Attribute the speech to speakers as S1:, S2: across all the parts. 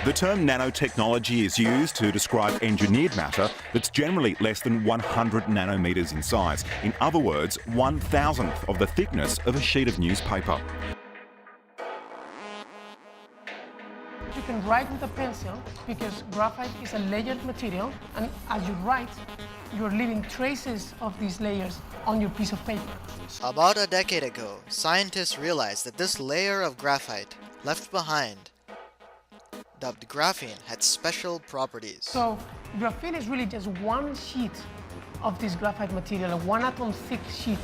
S1: The term nanotechnology is used to describe engineered matter that's generally less than 100 nanometers in size. In other words, 1,000th of the thickness of a sheet of newspaper.
S2: You can write with a pencil because graphite is a layered material, and as you write, you're leaving traces of these layers on your piece of paper.
S3: About a decade ago, scientists realized that this layer of graphite left behind, dubbed graphene, had special properties.
S2: So graphene is really just one sheet of this graphite material, a one-atom thick sheet.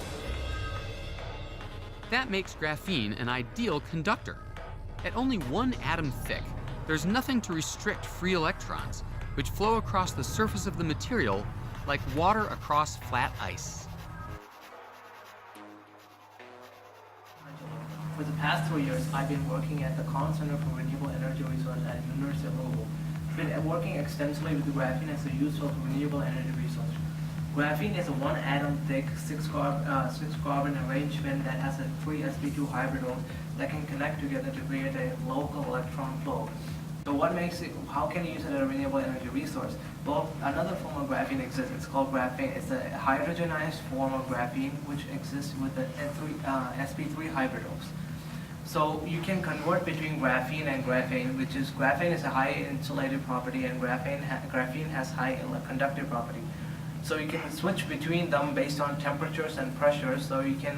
S4: That makes graphene an ideal conductor. At only one atom thick, there's nothing to restrict free electrons, which flow across the surface of the material like water across flat ice.
S5: For the past 3 years, I've been working at the Conn Center for Renewable Energy Research at the University of Louisville. Been working extensively with graphene as a useful renewable energy resource. Graphene is a one-atom thick, six-carbon arrangement that has a 3 sp2 hybridons that can connect together to create a local electron flow. So what makes it, how can you use it as a renewable energy resource? Well, another form of graphene exists. It's called graphene. It's a hydrogenized form of graphene which exists with the sp3 hybridons. So you can convert between graphene and graphene, which is graphene is a high insulative property and graphene has high conductive property. So you can switch between them based on temperatures and pressures. So you can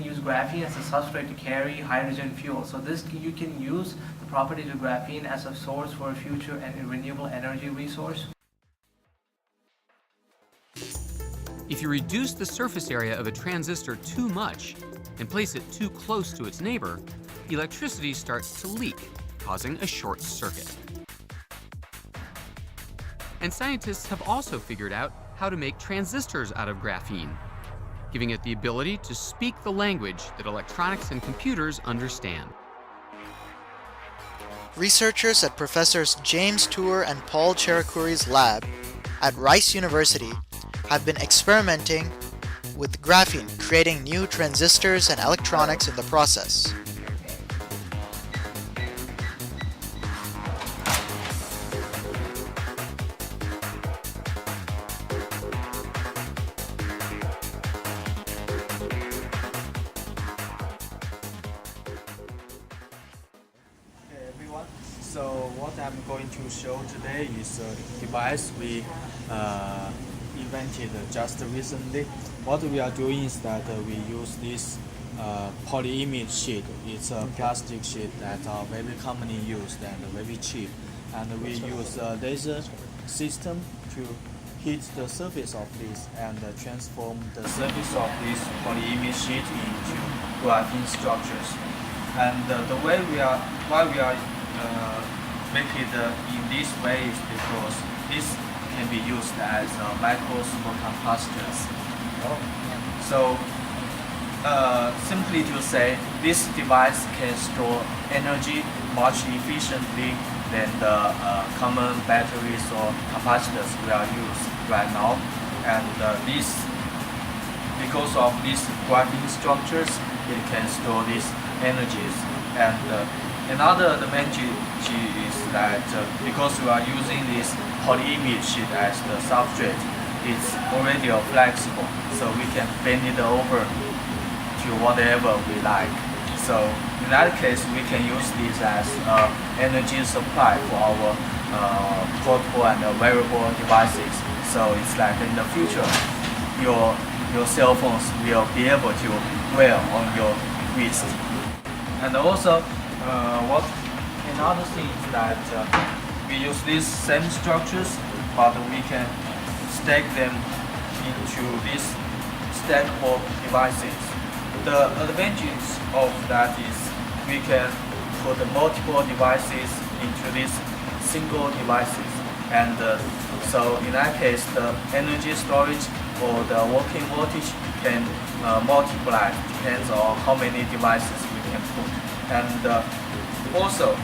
S5: use graphene as a substrate to carry hydrogen fuel. So you can use the properties of graphene as a source for a future and renewable energy resource.
S4: If you reduce the surface area of a transistor too much and place it too close to its neighbor, electricity starts to leak, causing a short circuit. And scientists have also figured out how to make transistors out of graphene, giving it the ability to speak the language that electronics and computers understand.
S3: Researchers at Professors James Tour and Paul Cherakuri's lab at Rice University have been experimenting with graphene, creating new transistors and electronics in the process.
S6: So what I'm going to show today is a device we invented just recently. What we are doing is that we use this polyimide sheet. It's a plastic sheet that are very commonly used and very cheap. And we use a laser system to heat the surface of this and transform the surface of this polyimide sheet into graphene structures. And the way why we are make it in this way is because this can be used as micro supercapacitors. So simply to say, this device can store energy much efficiently than the common batteries or capacitors we are using right now. And because of these graphene structures, it can store these energies. And another advantage is that because we are using this polyimide sheet as the substrate, it's already flexible, so we can bend it over to whatever we like. So in that case, we can use this as energy supply for our portable and wearable devices. So it's like in the future, your cell phones will be able to wear on your wrist. And also, another thing is that we use these same structures, but we can stack them into these stackable devices. The advantage of that is we can put multiple devices into these single devices, and so in that case, the energy storage or the working voltage can multiply, depends on how many devices we can put. And also,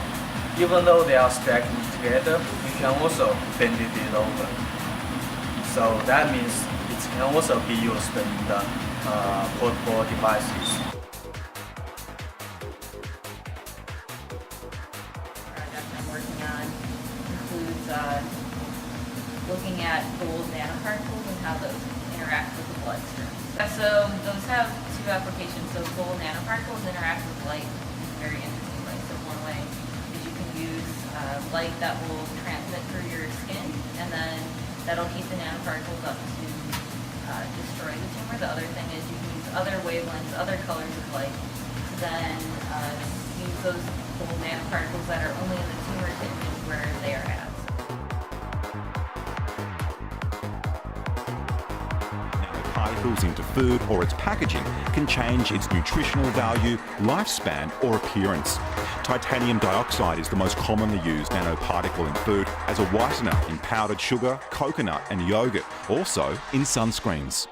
S6: even though they are stacked together, we can also bend it over. So that means it can also be used in the portable devices.
S7: and includes looking at gold nanoparticles and how those interact with the bloodstream. So those have two applications. So gold nanoparticles interact with light in very interesting ways. So one way is you can use light that will transmit through your skin, and then that'll keep the nanoparticles up to destroy the tumor. The other thing is you can use other wavelengths, other colors of light, to then use those gold nanoparticles that are only in the tumor tissue where they are at.
S1: Nanoparticles into food or its packaging can change its nutritional value, lifespan or appearance. Titanium dioxide is the most commonly used nanoparticle in food as a whitener in powdered sugar, coconut and yogurt, also in sunscreens.